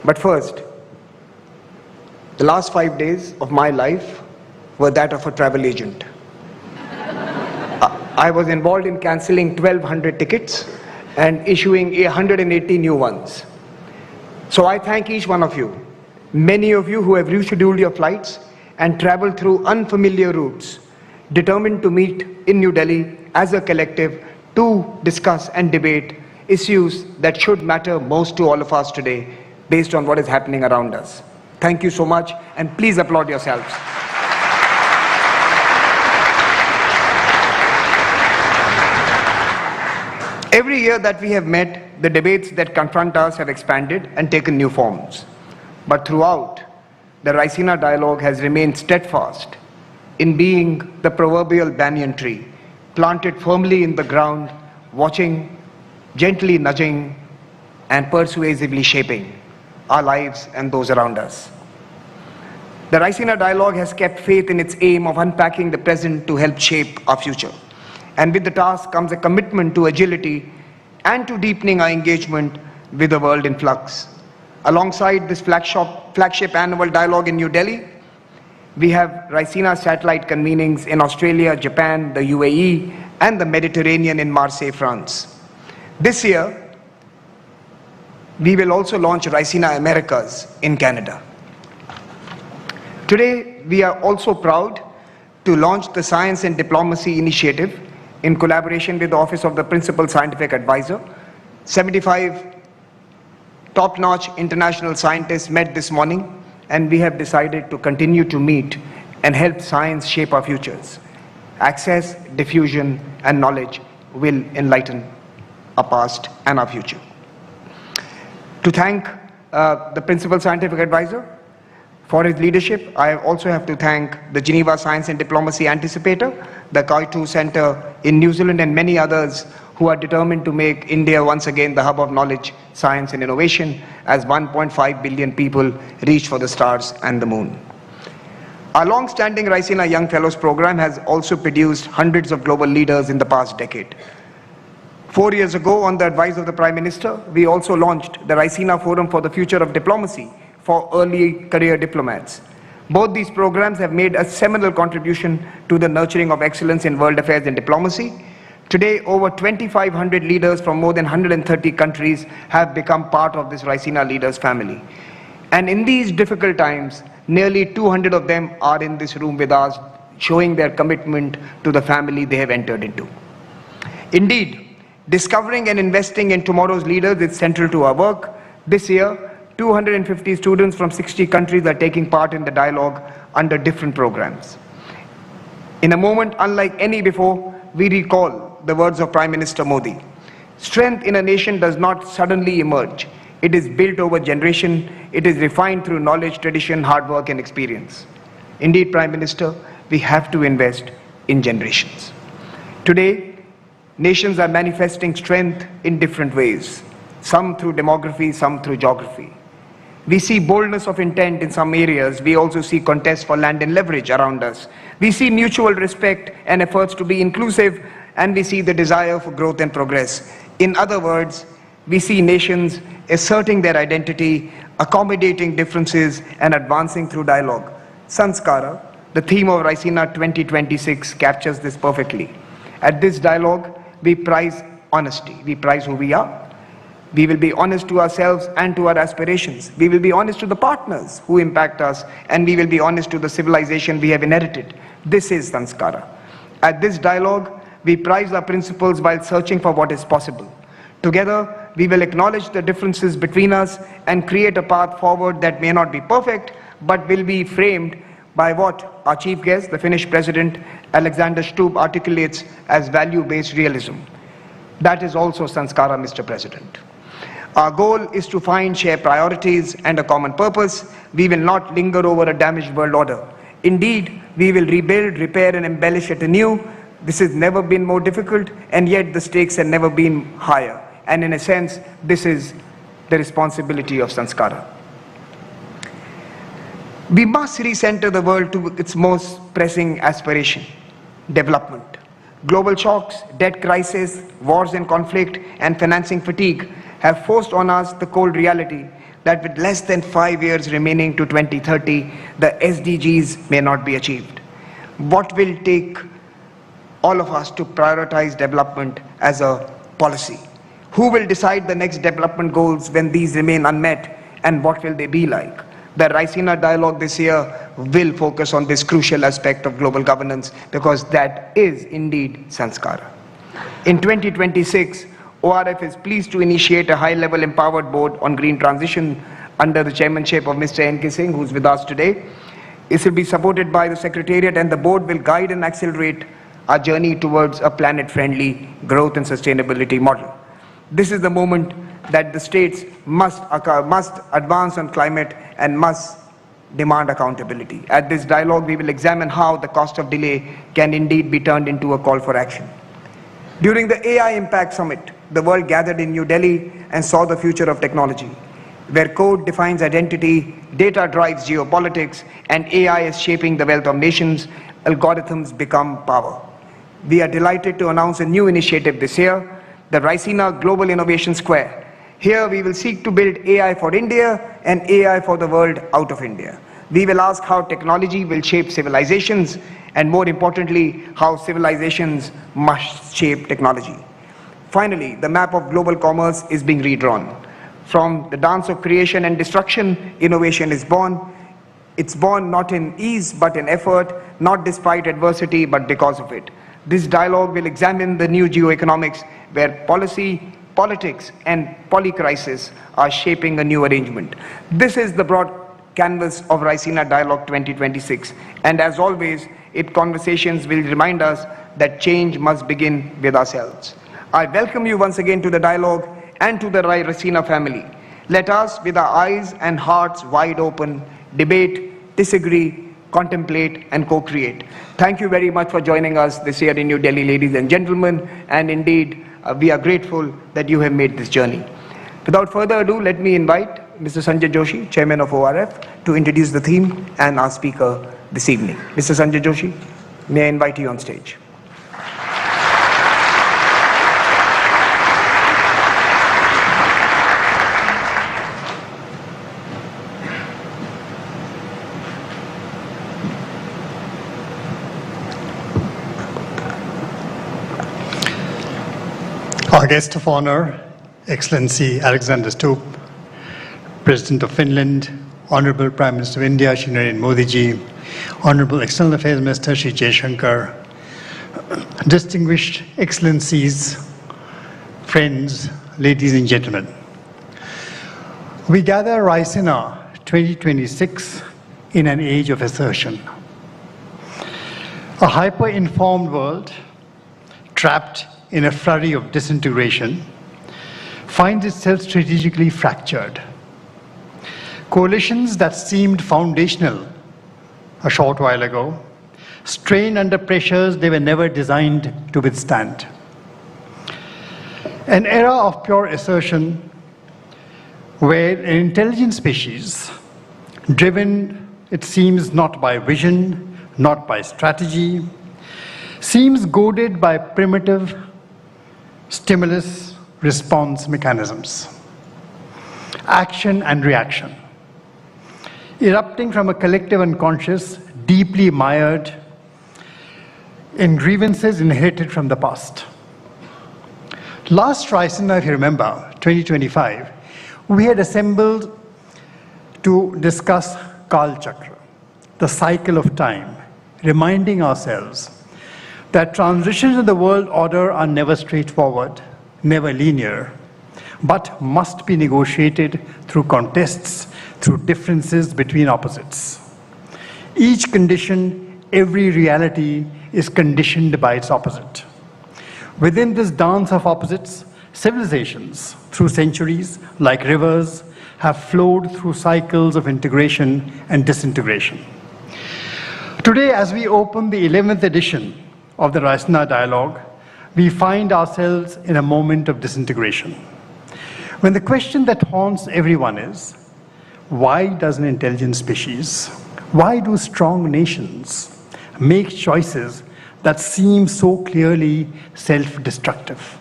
But first, the last 5 days of my life were that of a travel agent. I was involved in cancelling 1,200 tickets and issuing 180 new ones. So I thank each one of you, many of you who have rescheduled your flights and traveled through unfamiliar routes, determined to meet in New Delhi as a collective to discuss and debate issues that should matter most to all of us today based on what is happening around us. Thank you so much, and please applaud yourselves. Every year that we have met, the debates that confront us have expanded and taken new forms. But throughout, the Raisina Dialogue has remained steadfast in being the proverbial banyan tree, planted firmly in the ground, watching, gently nudging, and persuasively shaping our lives and those around us. The Raisina Dialogue has kept faith in its aim of unpacking the present to help shape our future. And with the task comes a commitment to agility and to deepening our engagement with the world in flux. Alongside this flagship annual dialogue in New Delhi, we have Raisina satellite convenings in Australia, Japan, the UAE, and the Mediterranean in Marseille, France. This year, we will also launch Raisina Americas in Canada. Today, we are also proud to launch the Science and Diplomacy Initiative in collaboration with the Office of the Principal Scientific Advisor. 75 top-notch international scientists met this morning, and we have decided to continue to meet and help science shape our futures. Access, diffusion, and knowledge will enlighten our past and our future. To thank the Principal Scientific Advisor for his leadership, I also have to thank the Geneva Science and Diplomacy Anticipator, the Kaitu Center in New Zealand, and many others who are determined to make India once again the hub of knowledge, science, and innovation as 1.5 billion people reach for the stars and the moon. Our long-standing Raisina Young Fellows program has also produced hundreds of global leaders in the past decade. 4 years ago, on the advice of the Prime Minister, we also launched the Raisina Forum for the Future of Diplomacy for early career diplomats. Both these programs have made a seminal contribution to the nurturing of excellence in world affairs and diplomacy. Today, over 2,500 leaders from more than 130 countries have become part of this Raisina Leaders family. And in these difficult times, nearly 200 of them are in this room with us, showing their commitment to the family they have entered into. Indeed, discovering and investing in tomorrow's leaders is central to our work. This year, 250 students from 60 countries are taking part in the dialogue under different programs. In a moment unlike any before, we recall the words of Prime Minister Modi. Strength in a nation does not suddenly emerge. It is built over generation. It is refined through knowledge, tradition, hard work, and experience. Indeed, Prime Minister, we have to invest in generations. Today, nations are manifesting strength in different ways, some through demography, some through geography. We see boldness of intent in some areas. We also see contests for land and leverage around us. We see mutual respect and efforts to be inclusive, and we see the desire for growth and progress. In other words, we see nations asserting their identity, accommodating differences, and advancing through dialogue. Saṁskāra, the theme of Raisina 2026, captures this perfectly. At this dialogue, we prize honesty. We prize who we are. We will be honest to ourselves and to our aspirations. We will be honest to the partners who impact us, and we will be honest to the civilization we have inherited. This is Saṁskāra. At this dialogue, we prize our principles while searching for what is possible. Together, we will acknowledge the differences between us and create a path forward that may not be perfect, but will be framed by what our chief guest, the Finnish President Alexander Stubb, articulates as value-based realism. That is also Saṁskāra, Mr. President. Our goal is to find shared priorities and a common purpose. We will not linger over a damaged world order. Indeed, we will rebuild, repair, and embellish it anew. This has never been more difficult, and yet the stakes have never been higher. And in a sense, this is the responsibility of Saṁskāra. We must recenter the world to its most pressing aspiration, development. Global shocks, debt crisis, wars and conflict, and financing fatigue have forced on us the cold reality that with less than 5 years remaining to 2030, the SDGs may not be achieved? What will take all of us to prioritize development as a policy? Who will decide the next development goals when these remain unmet, and what will they be like? The Raisina Dialogue this year will focus on this crucial aspect of global governance, because that is indeed Saṁskāra. In 2026, ORF is pleased to initiate a high-level empowered board on green transition under the chairmanship of Mr. N.K. Singh, who is with us today. This will be supported by the Secretariat, and the board will guide and accelerate our journey towards a planet-friendly growth and sustainability model. This is the moment that the states must advance on climate and must demand accountability. At this dialogue, we will examine how the cost of delay can indeed be turned into a call for action. During the AI Impact Summit, the world gathered in New Delhi and saw the future of technology, where code defines identity, data drives geopolitics, and AI is shaping the wealth of nations. Algorithms become power. We are delighted to announce a new initiative this year, the Raisina Global Innovation Square. Here we will seek to build AI for India and AI for the world out of India. We will ask how technology will shape civilizations, and more importantly, how civilizations must shape technology. Finally, the map of global commerce is being redrawn. From the dance of creation and destruction, innovation is born. It's born not in ease, but in effort, not despite adversity, but because of it. This dialogue will examine the new geo-economics, where policy, politics, and polycrisis are shaping a new arrangement. This is the broad canvas of Raisina Dialogue 2026. And as always, its conversations will remind us that change must begin with ourselves. I welcome you once again to the dialogue and to the Raisina family. Let us, with our eyes and hearts wide open, debate, disagree, contemplate, and co-create. Thank you very much for joining us this year in New Delhi, ladies and gentlemen, and indeed, we are grateful that you have made this journey. Without further ado, let me invite Mr. Sanjay Joshi, Chairman of ORF, to introduce the theme and our speaker this evening. Mr. Sanjay Joshi, may I invite you on stage. Our guest of honor, Excellency Alexander Stubb, President of Finland, Honorable Prime Minister of India, Shri Narendra Modi ji, Honorable External Affairs Minister, Shri Jaishankar, distinguished excellencies, friends, ladies and gentlemen. We gather Raisina 2026 in an age of assertion. A hyper-informed world, trapped in a flurry of disintegration, finds itself strategically fractured. Coalitions that seemed foundational a short while ago strain under pressures they were never designed to withstand. An era of pure assertion where an intelligent species, driven, it seems, not by vision, not by strategy, seems goaded by primitive stimulus response mechanisms, action and reaction, erupting from a collective unconscious, deeply mired in grievances inherited from the past. Last Raisina, if you remember, 2025, we had assembled to discuss Kal Chakra, the cycle of time, reminding ourselves that transitions in the world order are never straightforward, never linear, but must be negotiated through contests, through differences between opposites. Each condition, every reality is conditioned by its opposite. Within this dance of opposites, civilizations, through centuries, like rivers, have flowed through cycles of integration and disintegration. Today, as we open the 11th edition of the Raisina Dialogue, we find ourselves in a moment of disintegration. When the question that haunts everyone is, why does an intelligent species, why do strong nations make choices that seem so clearly self-destructive?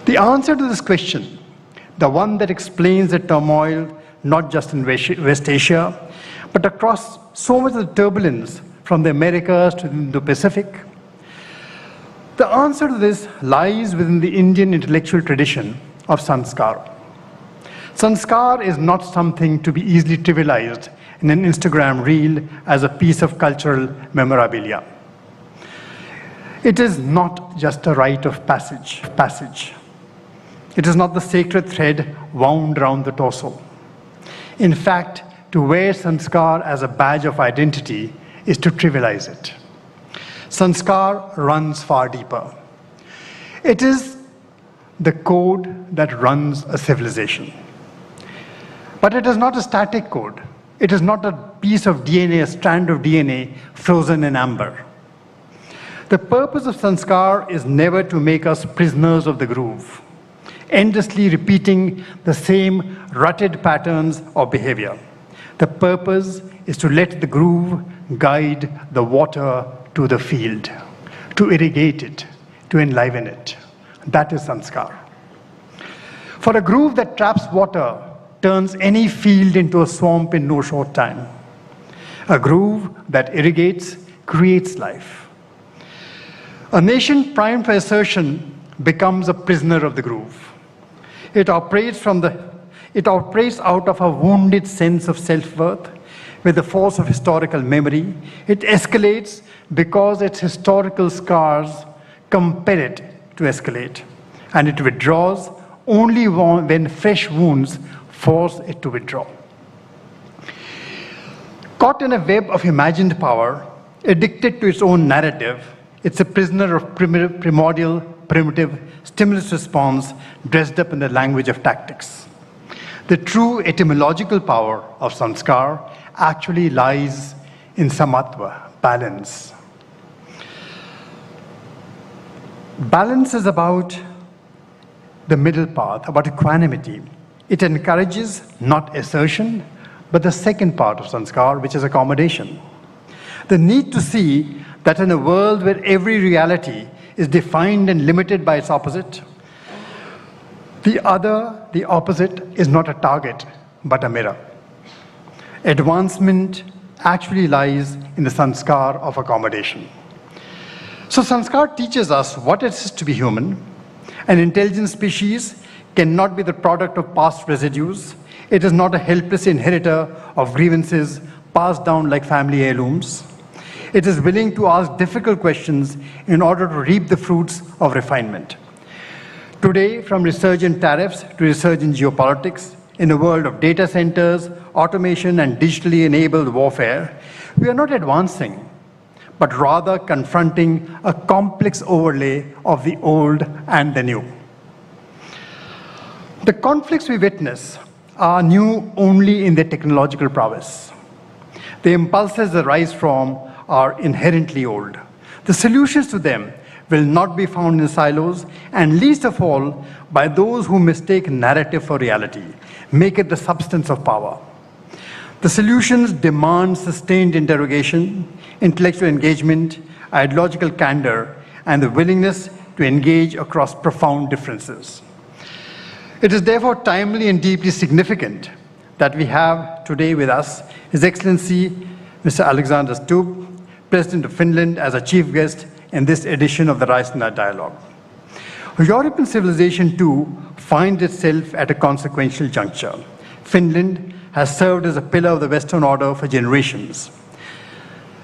The answer to this question, the one that explains the turmoil not just in West Asia, but across so much of the turbulence from the Americas to the Indo-Pacific? The answer to this lies within the Indian intellectual tradition of Saṁskāra. Saṁskāra is not something to be easily trivialized in an Instagram reel as a piece of cultural memorabilia. It is not just a rite of passage. It is not the sacred thread wound around the torso. In fact, to wear Saṁskāra as a badge of identity is to trivialize it. Saṁskāra runs far deeper. It is the code that runs a civilization. But it is not a static code. It is not a piece of DNA, a strand of DNA frozen in amber. The purpose of Saṁskāra is never to make us prisoners of the groove, endlessly repeating the same rutted patterns of behavior. The purpose is to let the groove guide the water to the field, to irrigate it, to enliven it. That is Saṁskāra. For a groove that traps water turns any field into a swamp in no short time. A groove that irrigates creates life. A nation primed for assertion becomes a prisoner of the groove. It operates out of a wounded sense of self-worth with the force of historical memory. It escalates because its historical scars compel it to escalate. And it withdraws only when fresh wounds force it to withdraw. Caught in a web of imagined power, addicted to its own narrative, it's a prisoner of primitive stimulus response dressed up in the language of tactics. The true etymological power of Saṁskāra actually lies in samatva, balance. Balance is about the middle path, about equanimity. It encourages not assertion, but the second part of Saṁskāra, which is accommodation. The need to see that in a world where every reality is defined and limited by its opposite, the opposite, is not a target, but a mirror. Advancement actually lies in the Saṁskāra of accommodation. So Saṁskāra teaches us what it is to be human. An intelligent species cannot be the product of past residues. It is not a helpless inheritor of grievances passed down like family heirlooms. It is willing to ask difficult questions in order to reap the fruits of refinement. Today, from research in tariffs to research in geopolitics, in a world of data centers, automation, and digitally enabled warfare, we are not advancing, but rather confronting a complex overlay of the old and the new. The conflicts we witness are new only in their technological prowess. The impulses that rise from are inherently old. The solutions to them will not be found in silos, and least of all by those who mistake narrative for reality, make it the substance of power. The solutions demand sustained interrogation, intellectual engagement, ideological candor, and the willingness to engage across profound differences. It is therefore timely and deeply significant that we have today with us His Excellency Mr. Alexander Stubb, President of Finland, as a chief guest in this edition of the Raisina Dialogue. European civilization too finds itself at a consequential juncture. Finland has served as a pillar of the Western order for generations,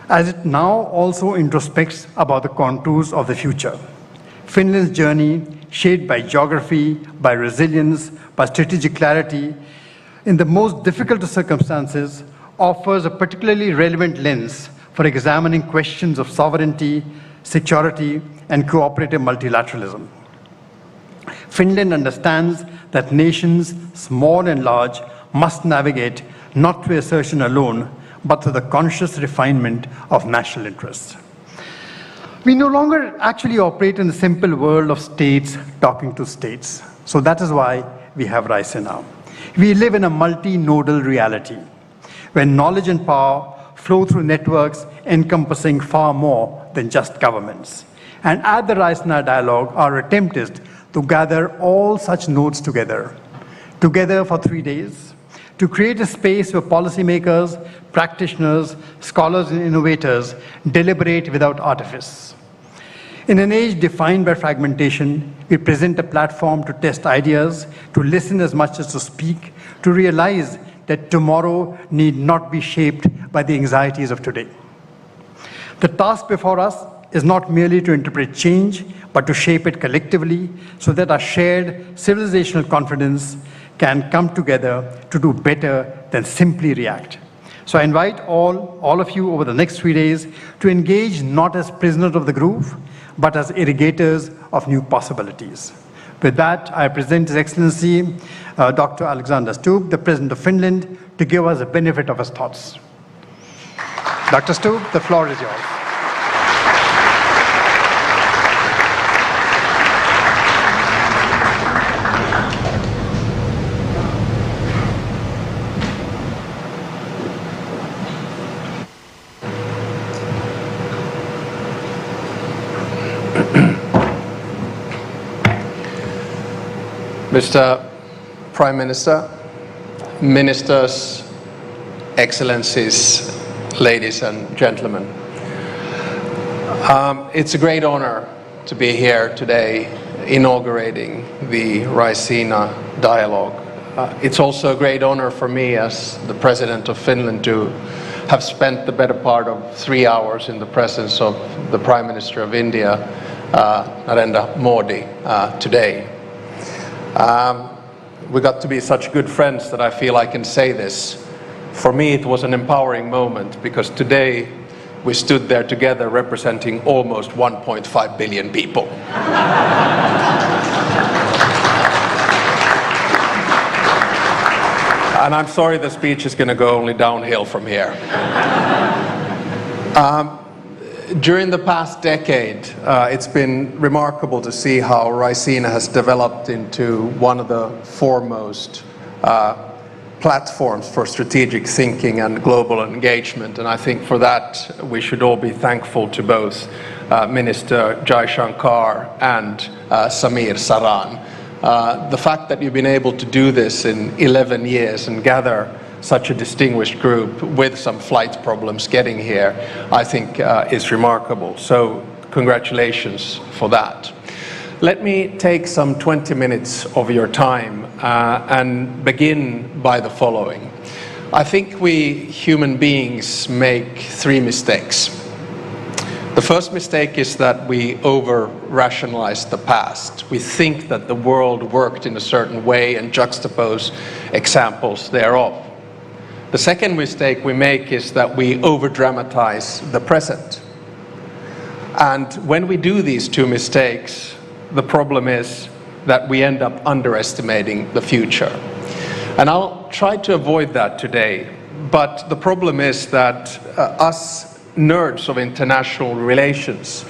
as it now also introspects about the contours of the future. Finland's journey, shaped by geography, by resilience, by strategic clarity, in the most difficult of circumstances, offers a particularly relevant lens for examining questions of sovereignty, security, and cooperative multilateralism. Finland understands that nations, small and large, must navigate not through assertion alone, but through the conscious refinement of national interests. We no longer actually operate in the simple world of states talking to states. So that is why we have Raisina. We live in a multi-nodal reality, where knowledge and power flow through networks encompassing far more than just governments. And at the Raisina Dialogue, our attempt is to gather all such nodes together for 3 days, to create a space where policymakers, practitioners, scholars, and innovators deliberate without artifice. In an age defined by fragmentation, we present a platform to test ideas, to listen as much as to speak, to realize that tomorrow need not be shaped by the anxieties of today. The task before us is not merely to interpret change, but to shape it collectively so that our shared civilizational confidence can come together to do better than simply react. So I invite all of you over the next 3 days to engage not as prisoners of the groove, but as irrigators of new possibilities. With that, I present His Excellency Dr. Alexander Stubb, the President of Finland, to give us the benefit of his thoughts. Dr. Stubb, the floor is yours. Mr. Prime Minister, Ministers, Excellencies, ladies and gentlemen. It's a great honor to be here today inaugurating the Raisina Dialogue. It's also a great honor for me as the President of Finland to have spent the better part of 3 hours in the presence of the Prime Minister of India, Narendra Modi, today. We got to be such good friends that I feel I can say this. For me, it was an empowering moment because today we stood there together representing almost 1.5 billion people. And I'm sorry the speech is going to go only downhill from here. During the past decade, it's been remarkable to see how Raisina has developed into one of the foremost platforms for strategic thinking and global engagement. And I think for that, we should all be thankful to both Minister Saṁskāra and Saṁskāra. The fact that you've been able to do this in 11 years and gather such a distinguished group with some flight problems getting here, I think is remarkable. So congratulations for that. Let me take some 20 minutes of your time and begin by the following. I think we human beings make 3 mistakes. The first mistake is that we over-rationalize the past. We think that the world worked in a certain way and juxtapose examples thereof. The second mistake we make is that we over-dramatize the present. And when we do these 2 mistakes, the problem is that we end up underestimating the future. And I'll try to avoid that today, but the problem is that us nerds of international relations,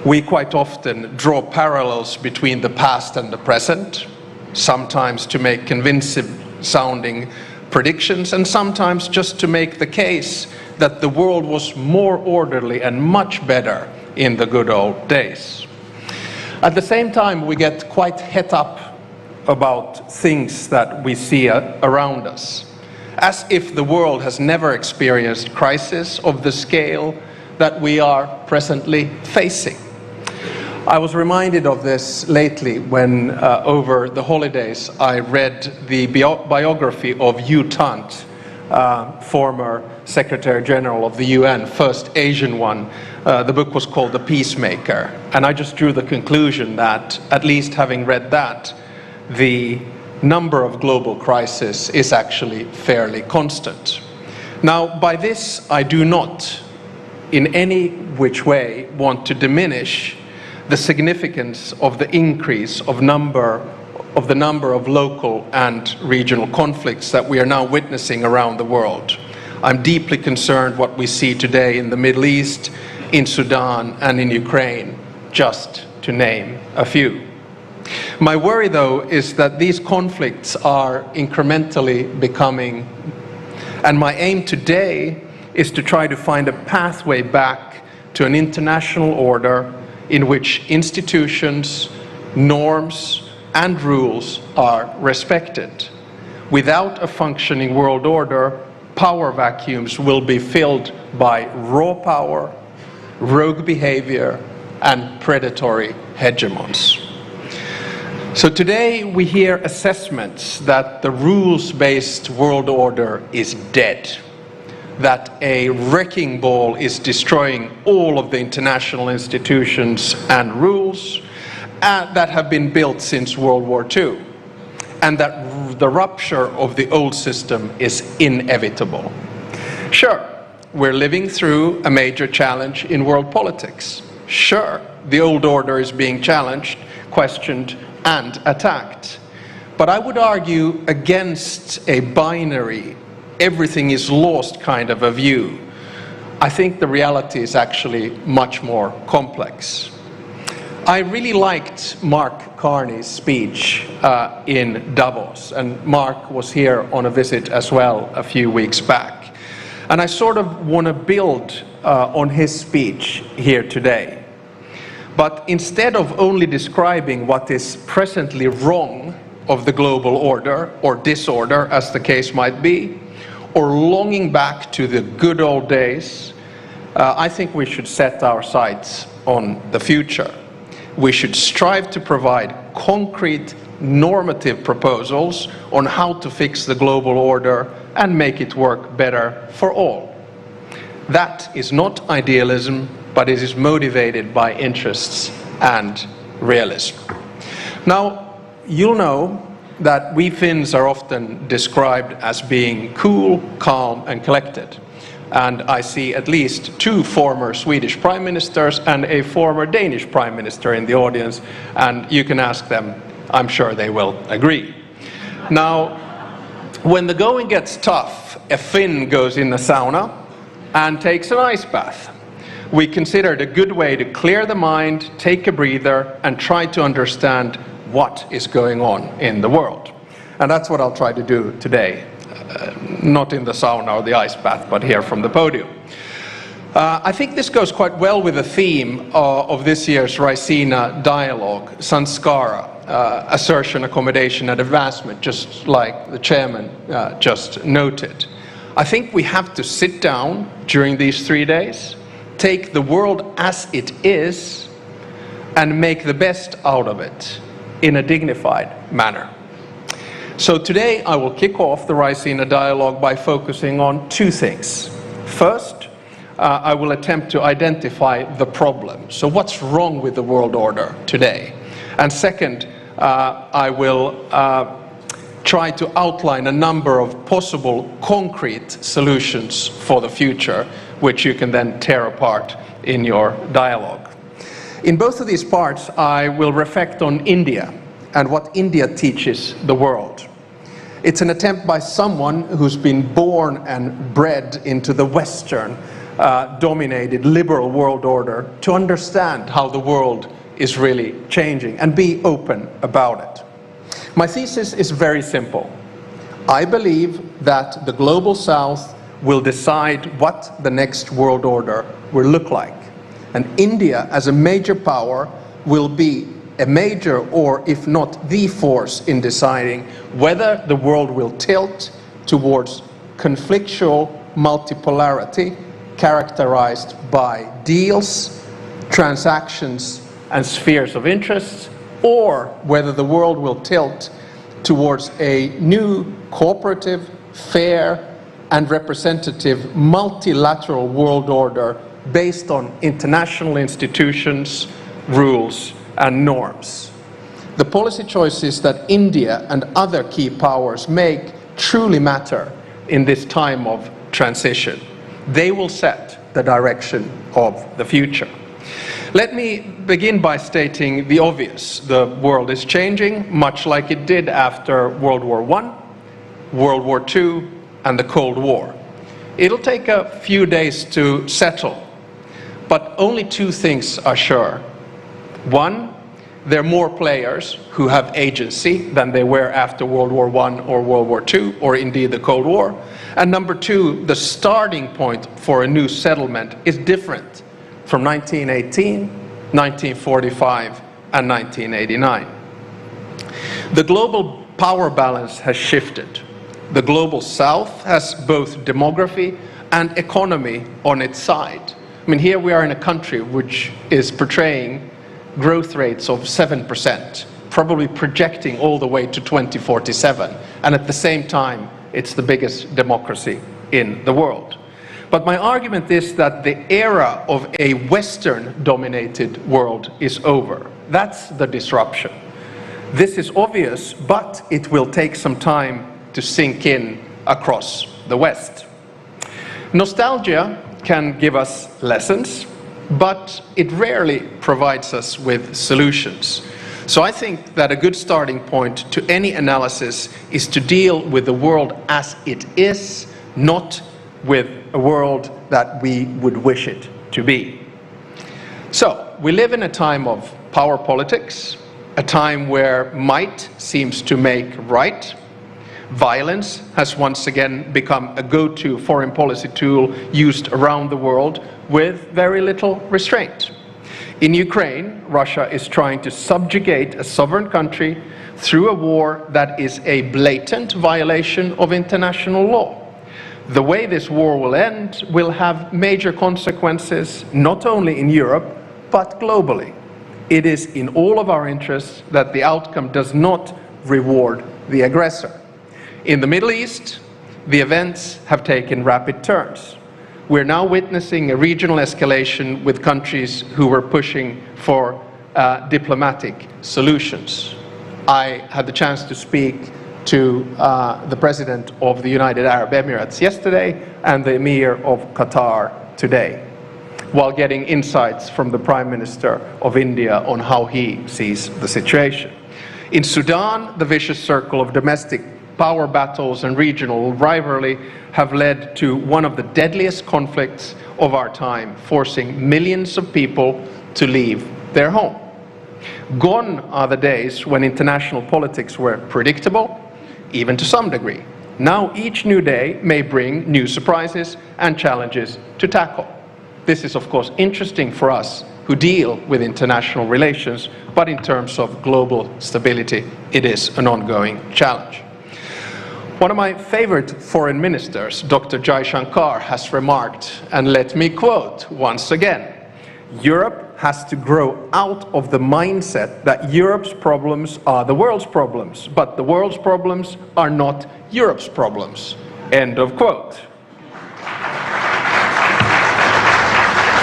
we quite often draw parallels between the past and the present, sometimes to make convincing sounding predictions, and sometimes just to make the case that the world was more orderly and much better in the good old days. At the same time, we get quite het up about things that we see around us, as if the world has never experienced crisis of the scale that we are presently facing. I was reminded of this lately when over the holidays I read the biography of U Thant, former Secretary General of the UN, first Asian one. The book was called The Peacemaker, and I just drew the conclusion that, at least having read that, the number of global crises is actually fairly constant. Now, by this, I do not in any which way want to diminish the significance of the increase of the number of local and regional conflicts that we are now witnessing around the world. I'm deeply concerned what we see today in the Middle East, in Sudan, and in Ukraine, just to name a few. My worry, though, is that these conflicts are incrementally becoming, and my aim today is to try to find a pathway back to an international order in which institutions, norms, and rules are respected. without a functioning world order, power vacuums will be filled by raw power, rogue behavior, and predatory hegemons. So today we hear assessments that the rules-based world order is dead, that a wrecking ball is destroying all of the international institutions and rules that have been built since World War II, and that the rupture of the old system is inevitable. Sure, we're living through a major challenge in world politics. Sure, the old order is being challenged, questioned, and attacked. But I would argue against a binary, everything is lost kind of a view. I think the reality is actually much more complex. I really liked Mark Carney's speech in Davos, and Mark was here on a visit as well a few weeks back. And I sort of want to build on his speech here today. But instead of only describing what is presently wrong of the global order, or disorder as the case might be, or longing back to the good old days, I think we should set our sights on the future. We should strive to provide concrete normative proposals on how to fix the global order and make it work better for all. That is not idealism, but it is motivated by interests and realism. Now, you'll know that we Finns are often described as being cool, calm, and collected. And I see at least 2 former Swedish prime ministers and a former Danish prime minister in the audience, and you can ask them, I'm sure they will agree. Now, when the going gets tough, a Finn goes in the sauna and takes an ice bath. We consider it a good way to clear the mind, take a breather, and try to understand what is going on in the world. And that's what I'll try to do today. Not in the sauna or the ice bath, but here from the podium. I think this goes quite well with the theme of this year's Raisina Dialogue, Saṁskāra, Assertion, Accommodation, and Advancement, just like the chairman just noted. I think we have to sit down during these 3 days, take the world as it is, and make the best out of it in a dignified manner. So today I will kick off the Raisina Dialogue by focusing on 2 things. First, I will attempt to identify the problem. So what's wrong with the world order today? And second, I will try to outline a number of possible concrete solutions for the future, which you can then tear apart in your dialogue. In both of these parts, I will reflect on India and what India teaches the world. It's an attempt by someone who's been born and bred into the Western dominated liberal world order to understand how the world is really changing and be open about it. My thesis is very simple. I believe that the global South will decide what the next world order will look like. And India, as a major power, will be a major, or if not the force in deciding whether the world will tilt towards conflictual multipolarity characterized by deals, transactions, and spheres of interest, or whether the world will tilt towards a new cooperative, fair, and representative multilateral world order based on international institutions, rules, and norms. The policy choices that India and other key powers make truly matter in this time of transition. They will set the direction of the future. Let me begin by stating the obvious. The world is changing, much like it did after World War I, World War II, and the Cold War. It'll take a few days to settle, but only 2 things are sure. One, there are more players who have agency than they were after World War I or World War II, or indeed the Cold War. And number 2, the starting point for a new settlement is different from 1918, 1945, and 1989. The global power balance has shifted. The global south has both demography and economy on its side. I mean, here we are in a country which is portraying growth rates of 7%, probably projecting all the way to 2047, and at the same time, it's the biggest democracy in the world. But my argument is that the era of a Western-dominated world is over. That's the disruption. This is obvious, but it will take some time to sink in across the West. Nostalgia can give us lessons, but it rarely provides us with solutions. So I think that a good starting point to any analysis is to deal with the world as it is, not with a world that we would wish it to be. So, we live in a time of power politics, a time where might seems to make right. Violence has once again become a go-to foreign policy tool used around the world with very little restraint. In Ukraine, Russia is trying to subjugate a sovereign country through a war that is a blatant violation of international law. The way this war will end will have major consequences, not only in Europe, but globally. It is in all of our interests that the outcome does not reward the aggressor. In the Middle East, the events have taken rapid turns. We're now witnessing a regional escalation with countries who were pushing for diplomatic solutions. I had the chance to speak to the President of the United Arab Emirates yesterday and the Emir of Qatar today, while getting insights from the Prime Minister of India on how he sees the situation. In Sudan, the vicious circle of domestic power battles and regional rivalry have led to one of the deadliest conflicts of our time, forcing millions of people to leave their home. Gone are the days when international politics were predictable, even to some degree. Now each new day may bring new surprises and challenges to tackle. This is of course interesting for us who deal with international relations, but in terms of global stability, it is an ongoing challenge. One of my favorite foreign ministers, Dr. Jaishankar, has remarked, and let me quote once again, "Europe has to grow out of the mindset that Europe's problems are the world's problems, but the world's problems are not Europe's problems." End of quote.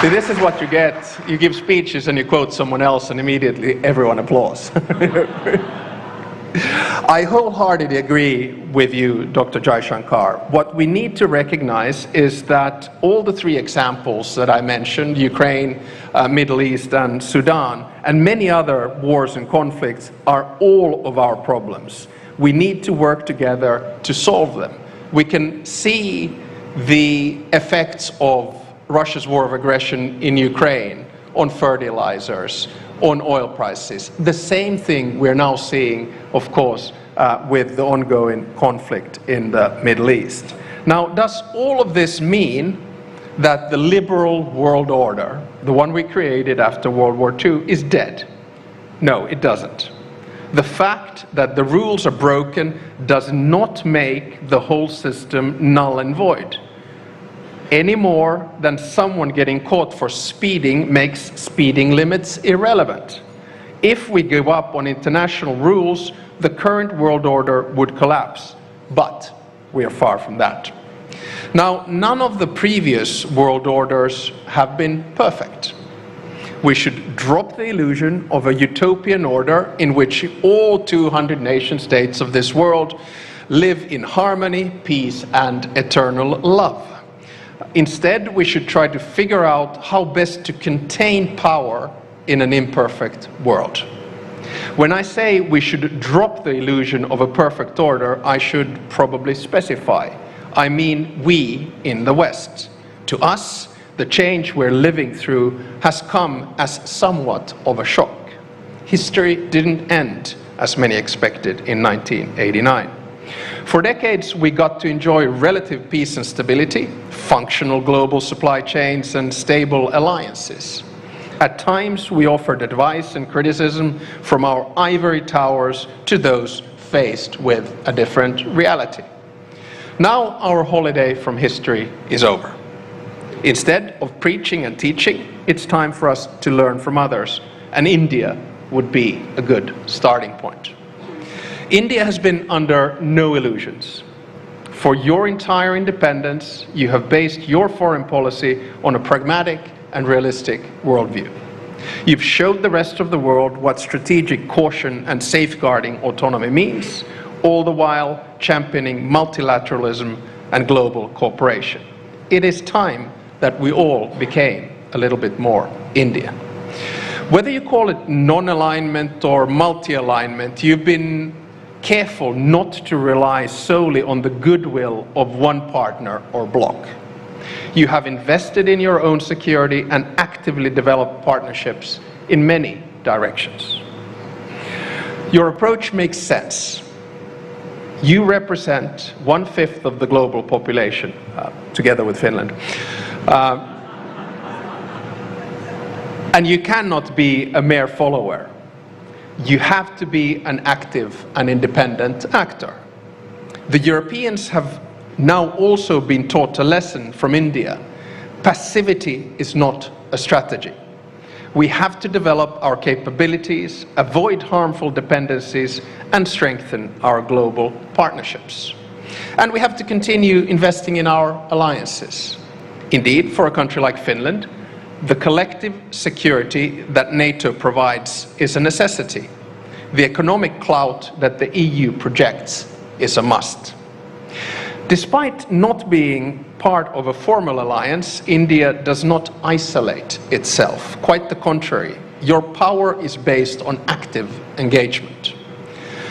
See, this is what you get. You give speeches and you quote someone else and immediately everyone applauds. I wholeheartedly agree with you, Dr. Jaishankar. What we need to recognize is that all the three examples that I mentioned, Ukraine, Middle East and Sudan, and many other wars and conflicts are all of our problems. We need to work together to solve them. We can see the effects of Russia's war of aggression in Ukraine on fertilizers, on oil prices. The same thing we're now seeing, of course, with the ongoing conflict in the Middle East. Now, does all of this mean that the liberal world order, the one we created after World War II, is dead? No, it doesn't. The fact that the rules are broken does not make the whole system null and void, any more than someone getting caught for speeding makes speeding limits irrelevant. If we give up on international rules, the current world order would collapse. But we are far from that. Now, none of the previous world orders have been perfect. We should drop the illusion of a utopian order in which all 200 nation states of this world live in harmony, peace, and eternal love. Instead, we should try to figure out how best to contain power in an imperfect world. When I say we should drop the illusion of a perfect order, I should probably specify. I mean we in the West. To us, the change we're living through has come as somewhat of a shock. History didn't end as many expected in 1989. For decades, we got to enjoy relative peace and stability, functional global supply chains, and stable alliances. At times, we offered advice and criticism from our ivory towers to those faced with a different reality. Now our holiday from history is over. Instead of preaching and teaching, it's time for us to learn from others, and India would be a good starting point. India has been under no illusions. For your entire independence, you have based your foreign policy on a pragmatic and realistic worldview. You've showed the rest of the world what strategic caution and safeguarding autonomy means, all the while championing multilateralism and global cooperation. It is time that we all became a little bit more India. Whether you call it non-alignment or multi-alignment, you've been careful not to rely solely on the goodwill of one partner or bloc. You have invested in your own security and actively developed partnerships in many directions. Your approach makes sense. You represent 1/5 of the global population, together with Finland. And you cannot be a mere follower. You have to be an active and independent actor. The Europeans have now also been taught a lesson from India. Passivity is not a strategy. We have to develop our capabilities, avoid harmful dependencies, and strengthen our global partnerships. And we have to continue investing in our alliances. Indeed, for a country like Finland, the collective security that NATO provides is a necessity. The economic clout that the EU projects is a must. Despite not being part of a formal alliance, India does not isolate itself. Quite the contrary. Your power is based on active engagement.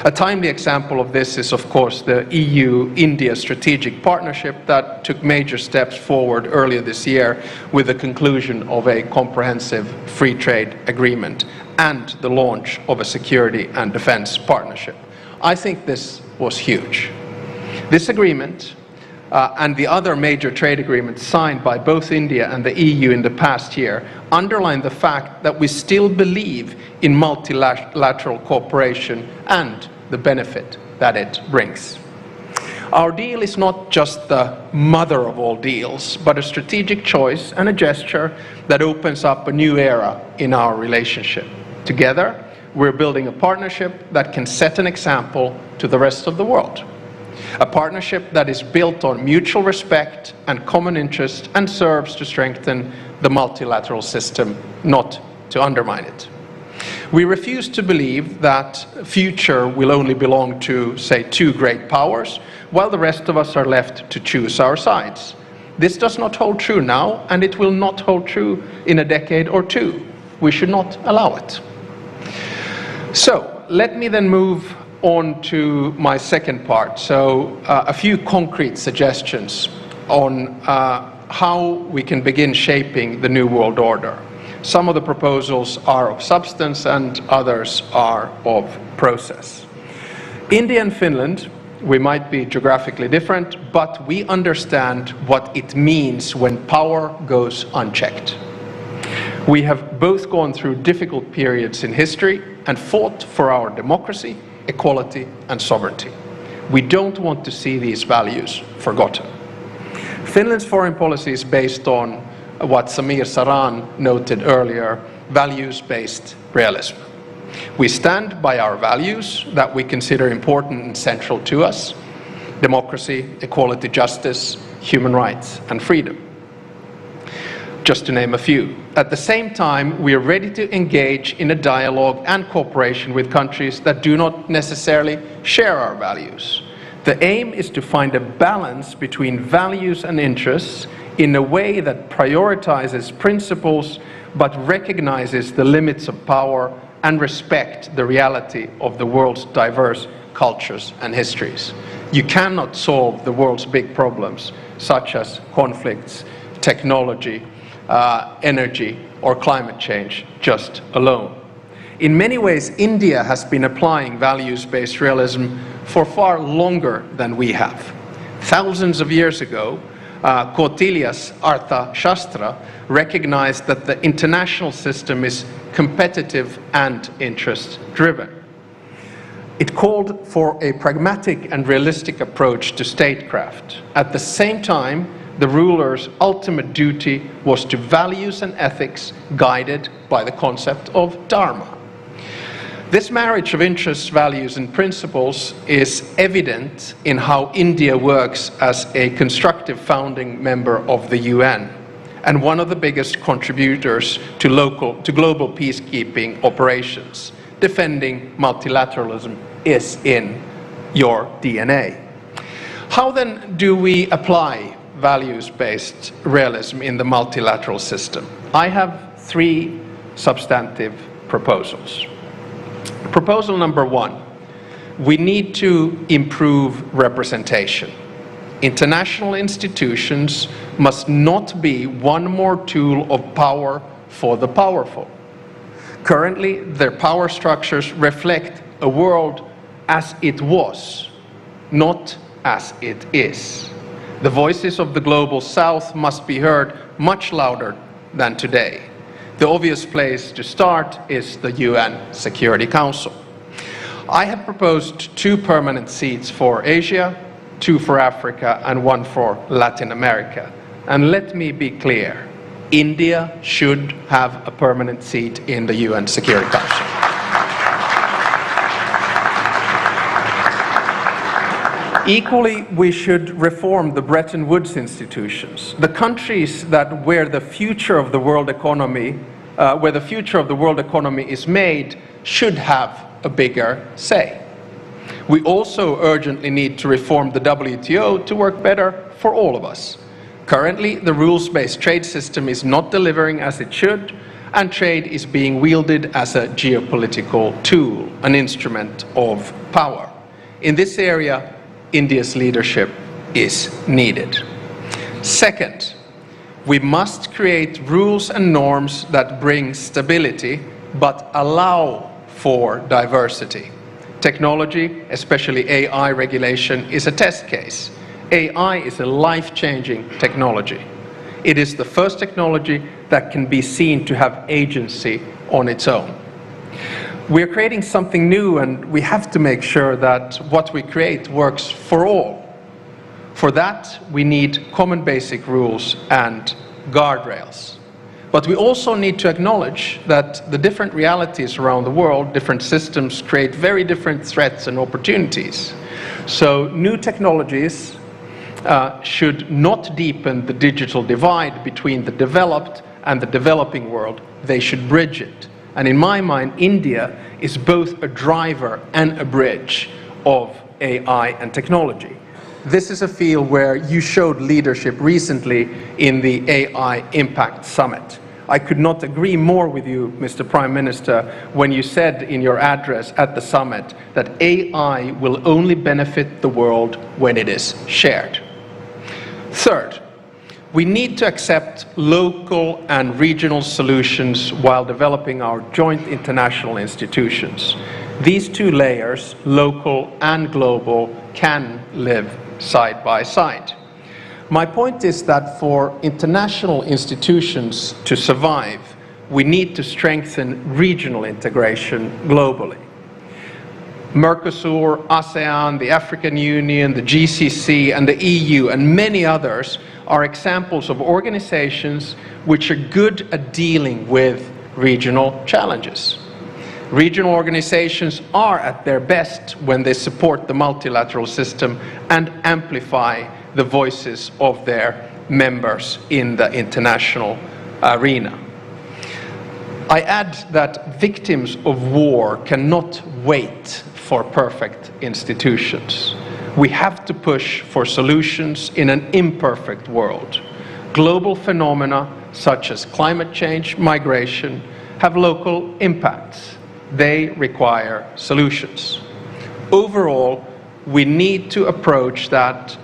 A timely example of this is, of course, the EU-India strategic partnership that took major steps forward earlier this year with the conclusion of a comprehensive free trade agreement and the launch of a security and defense partnership. I think this was huge. This agreement and the other major trade agreements signed by both India and the EU in the past year underline the fact that we still believe in multilateral cooperation and the benefit that it brings. Our deal is not just the mother of all deals, but a strategic choice and a gesture that opens up a new era in our relationship. Together, we're building a partnership that can set an example to the rest of the world. A partnership that is built on mutual respect and common interest and serves to strengthen the multilateral system, not to undermine it. We refuse to believe that future will only belong to, say, two great powers, while the rest of us are left to choose our sides. This does not hold true now, and it will not hold true in a decade or two. We should not allow it. So, let me then move on to my second part. So, a few concrete suggestions on how we can begin shaping the new world order. Some of the proposals are of substance and others are of process. India and Finland, we might be geographically different, but we understand what it means when power goes unchecked. We have both gone through difficult periods in history and fought for our democracy, equality and sovereignty. We don't want to see these values forgotten. Finland's foreign policy is based on what Saṁskāra noted earlier, values-based realism. We stand by our values that we consider important and central to us: democracy, equality, justice, human rights and freedom, just to name a few. At the same time, we are ready to engage in a dialogue and cooperation with countries that do not necessarily share our values. The aim is to find a balance between values and interests in a way that prioritizes principles but recognizes the limits of power and respect the reality of the world's diverse cultures and histories. You cannot solve the world's big problems, such as conflicts, technology, energy, or climate change, just alone. In many ways, India has been applying values-based realism for far longer than we have. Thousands of years ago, Kautilya's Artha Shastra recognized that the international system is competitive and interest-driven. It called for a pragmatic and realistic approach to statecraft. At the same time, the ruler's ultimate duty was to values and ethics guided by the concept of dharma. This marriage of interests, values, and principles is evident in how India works as a constructive founding member of the UN and one of the biggest contributors to global peacekeeping operations. Defending multilateralism is in your DNA. How then do we apply values-based realism in the multilateral system? I have 3 substantive proposals. Proposal number 1, we need to improve representation. International institutions must not be one more tool of power for the powerful. Currently, their power structures reflect a world as it was, not as it is. The voices of the global south must be heard much louder than today. The obvious place to start is the UN Security Council. I have proposed 2 permanent seats for Asia, 2 for Africa, and 1 for Latin America. And let me be clear, India should have a permanent seat in the UN Security Council. Equally, we should reform the Bretton Woods institutions. The countries where the future of the world economy is made should have a bigger say. We also urgently need to reform the WTO to work better for all of us. Currently, the rules-based trade system is not delivering as it should, and trade is being wielded as a geopolitical tool, an instrument of power. In this area, India's leadership is needed. Second, we must create rules and norms that bring stability but allow for diversity. Technology, especially AI regulation, is a test case. AI is a life-changing technology. It is the first technology that can be seen to have agency on its own. We are creating something new, and we have to make sure that what we create works for all. For that, we need common basic rules and guardrails. But we also need to acknowledge that the different realities around the world, different systems, create very different threats and opportunities. So new technologies should not deepen the digital divide between the developed and the developing world. They should bridge it. And in my mind, India is both a driver and a bridge of AI and technology. This is a field where you showed leadership recently in the AI Impact Summit. I could not agree more with you, Mr. Prime Minister, when you said in your address at the summit that AI will only benefit the world when it is shared. Third, we need to accept local and regional solutions while developing our joint international institutions. These 2 layers, local and global, can live side by side. My point is that for international institutions to survive, we need to strengthen regional integration globally. Mercosur, ASEAN, the African Union, the GCC, and the EU, and many others are examples of organizations which are good at dealing with regional challenges. Regional organizations are at their best when they support the multilateral system and amplify the voices of their members in the international arena. I add that victims of war cannot wait for perfect institutions. We have to push for solutions in an imperfect world. Global phenomena such as climate change, migration, have local impacts. They require solutions. Overall, we need to approach that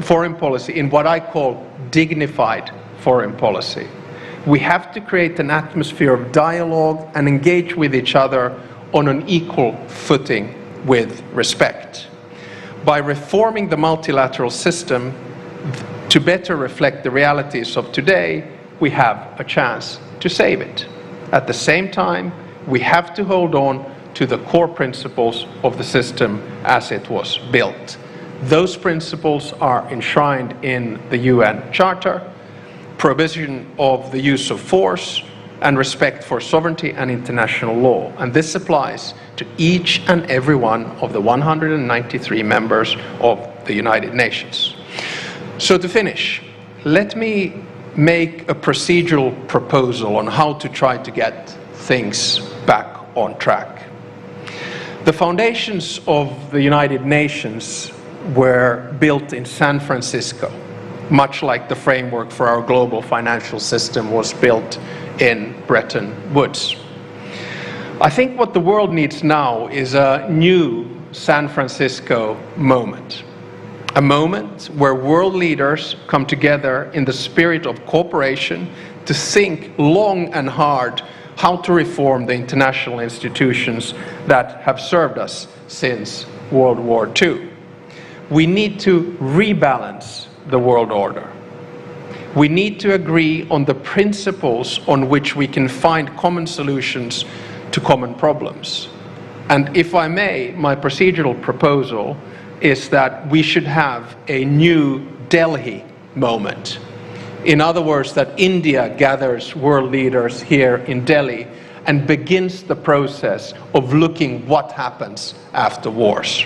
foreign policy in what I call dignified foreign policy. We have to create an atmosphere of dialogue and engage with each other on an equal footing with respect. By reforming the multilateral system to better reflect the realities of today, we have a chance to save it. At the same time, we have to hold on to the core principles of the system as it was built. Those principles are enshrined in the UN Charter, prohibition of the use of force, and respect for sovereignty and international law. And this applies to each and every one of the 193 members of the United Nations. So to finish, let me make a procedural proposal on how to try to get things back on track. The foundations of the United Nations were built in San Francisco, much like the framework for our global financial system was built in Bretton Woods. I think what the world needs now is a new San Francisco moment. A moment where world leaders come together in the spirit of cooperation to think long and hard how to reform the international institutions that have served us since World War II. We need to rebalance the world order. We need to agree on the principles on which we can find common solutions to common problems. And if I may, my procedural proposal is that we should have a new Delhi moment. In other words, that India gathers world leaders here in Delhi and begins the process of looking what happens after wars.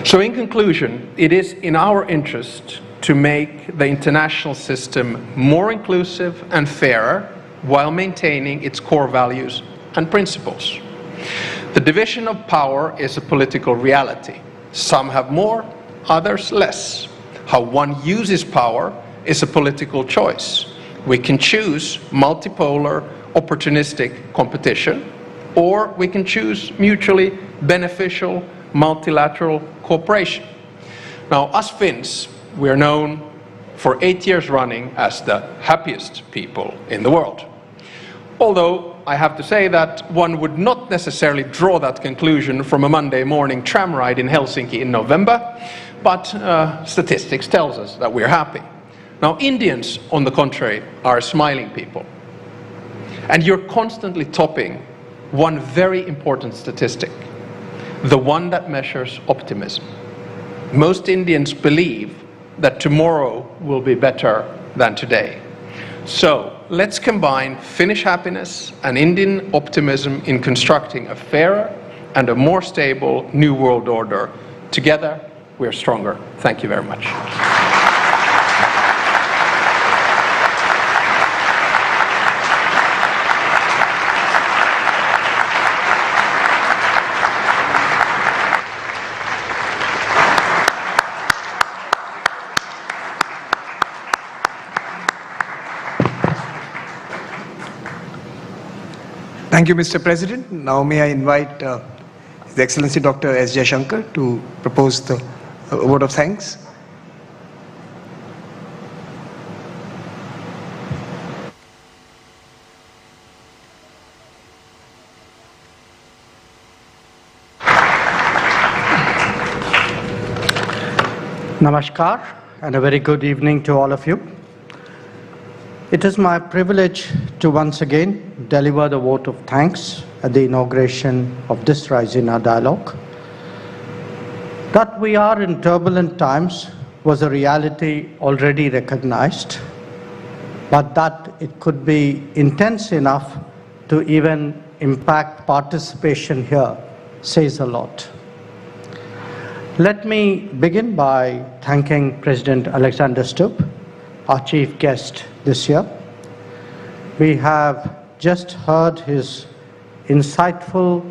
So in conclusion, it is in our interest to make the international system more inclusive and fairer while maintaining its core values and principles. The division of power is a political reality. Some have more, others less. How one uses power is a political choice. We can choose multipolar, opportunistic competition, or we can choose mutually beneficial, multilateral cooperation. Now, us Finns, we are known for 8 years running as the happiest people in the world. Although I have to say that one would not necessarily draw that conclusion from a Monday morning tram ride in Helsinki in November, but statistics tells us that we're happy. Now, Indians, on the contrary, are smiling people. And you're constantly topping one very important statistic, the one that measures optimism. Most Indians believe that tomorrow will be better than today. So let's combine Finnish happiness and Indian optimism in constructing a fairer and a more stable new world order. Together, we're stronger. Thank you very much. Thank you, Mr. President. Now may I invite His Excellency Dr. S. Jaishankar to propose the vote of thanks. Namaskar and a very good evening to all of you. It is my privilege to once again deliver the vote of thanks at the inauguration of this Raisina Dialogue. That we are in turbulent times was a reality already recognized, but that it could be intense enough to even impact participation here says a lot. Let me begin by thanking President Alexander Stubb, our chief guest this year. We have just heard his insightful,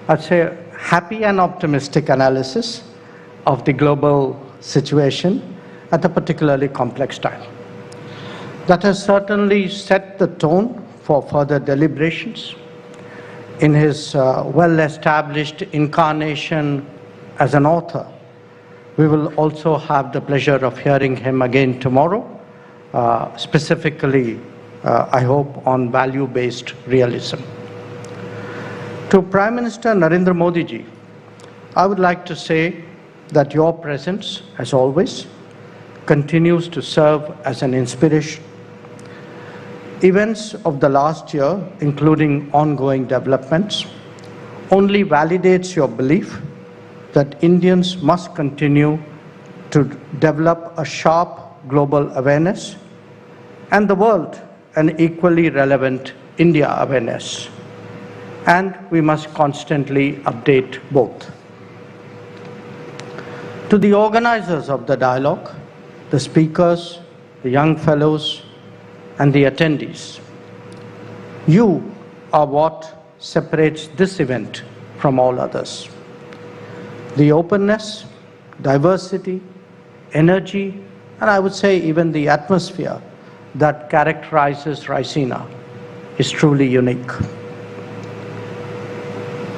I'd say happy and optimistic analysis of the global situation at a particularly complex time. That has certainly set the tone for further deliberations. In his well-established incarnation as an author, we will also have the pleasure of hearing him again tomorrow, specifically, I hope, on value-based realism. To Prime Minister Narendra Modi ji, I would like to say that your presence, as always, continues to serve as an inspiration. Events of the last year, including ongoing developments, only validates your belief that Indians must continue to develop a sharp global awareness and the world an equally relevant India awareness. And we must constantly update both. To the organizers of the dialogue, the speakers, the young fellows, and the attendees, you are what separates this event from all others. The openness, diversity, energy, and I would say even the atmosphere that characterizes Raisina is truly unique.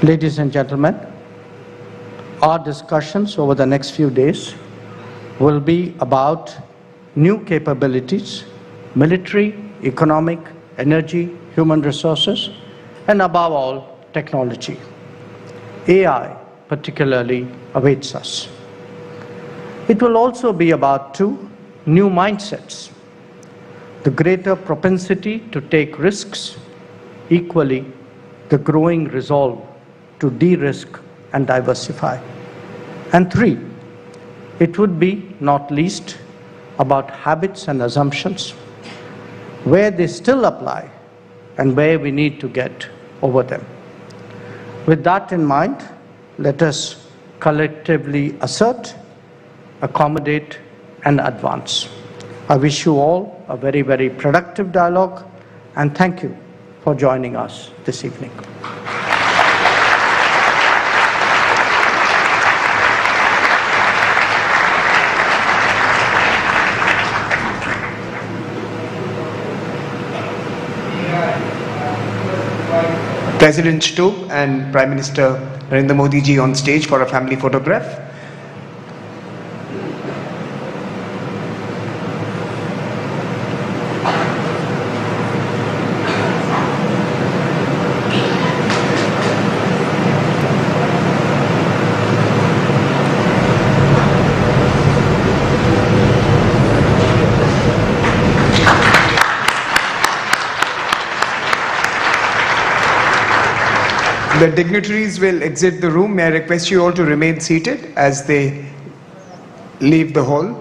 Ladies and gentlemen, our discussions over the next few days will be about new capabilities, military, economic, energy, human resources, and above all, technology. AI particularly awaits us. It will also be about two new mindsets: the greater propensity to take risks, equally the growing resolve to de-risk and diversify. And three, it would be not least about habits and assumptions, where they still apply and where we need to get over them. With that in mind, let us collectively assert, accommodate, and advance. I wish you all a very, very productive dialogue, and thank you for joining us this evening. President Stubb and Prime Minister Narendra Modi ji on stage for a family photograph. The dignitaries will exit the room. May I request you all to remain seated as they leave the hall.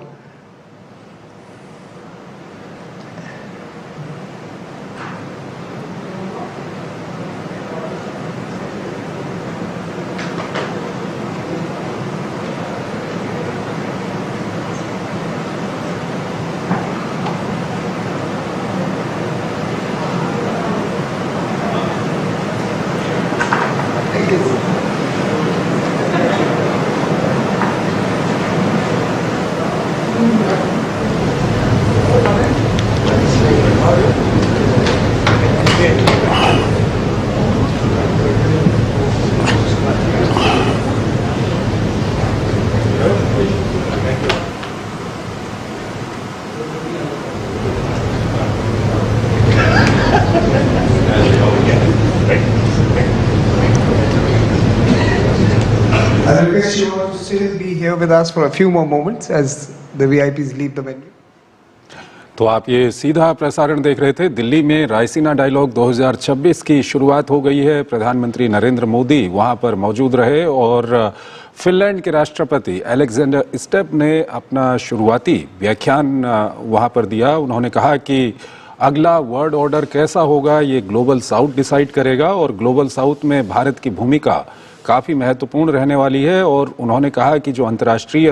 I request you all to still be here with us for a few more moments as the VIPs leave the venue. तो आप ये सीधा प्रसारण देख रहे थे। दिल्ली में Raisina dialogue 2026 की शुरुआत हो गई है। प्रधानमंत्री नरेंद्र मोदी वहां पर मौजूद रहे और फिनलैंड के राष्ट्रपति अलेक्जेंडर स्टब ने अपना शुरुआती व्याख्यान वहां पर दिया। उन्होंने कहा कि अगला वर्ल्ड ऑर्डर कैसा होगा ये ग्लोबल साउथ डिसाइड करेगा और ग्लोबल साउथ में भारत की भूमिका काफ़ी महत्वपूर्ण रहने वाली है। और उन्होंने कहा कि जो अंतर्राष्ट्रीय